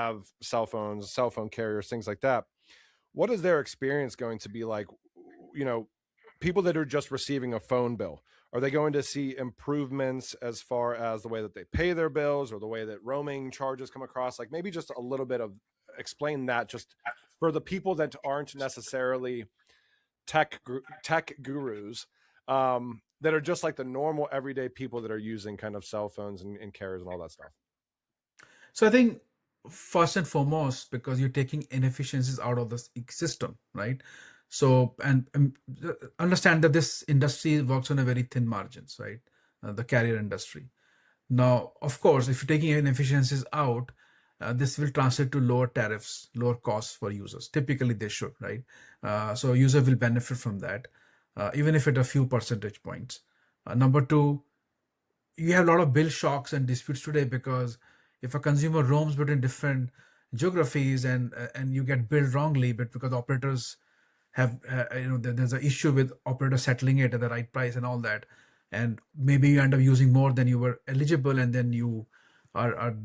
have cell phones, cell phone carriers, things like that. What is their experience going to be like? You know, people that are just receiving a phone bill, are they going to see improvements as far as the way that they pay their bills or the way that roaming charges come across? Like maybe just a little bit of explain that just for the people that aren't necessarily tech gurus, that are just like the normal everyday people that are using kind of cell phones and carriers and all that stuff. So I think first and foremost, because you're taking inefficiencies out of the system, right? So and understand that this industry works on a very thin margins, right? The carrier industry. Now, of course, if you're taking inefficiencies out, this will translate to lower tariffs, lower costs for users. Typically, they should, right? So user will benefit from that, even if at a few percentage points. Number two, you have a lot of bill shocks and disputes today because if a consumer roams between different geographies and you get billed wrongly, but because operators have there's an issue with operator settling it at the right price and all that, and maybe you end up using more than you were eligible, and then you are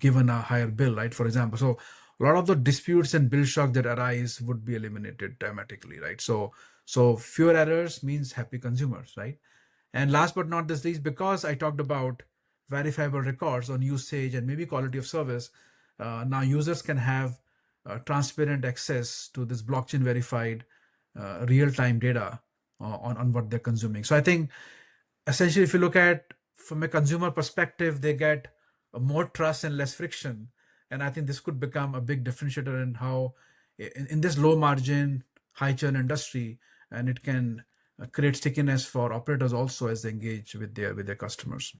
given a higher bill, right? For example, so a lot of the disputes and bill shock that arise would be eliminated dramatically, right? So fewer errors means happy consumers, right? And last but not the least, because I talked about verifiable records on usage and maybe quality of service, now users can have transparent access to this blockchain verified real-time data on what they're consuming. So I think essentially, if you look at from a consumer perspective, they get more trust and less friction. And I think this could become a big differentiator in how in this low margin, high churn industry, and it can create stickiness for operators also as they engage with their customers.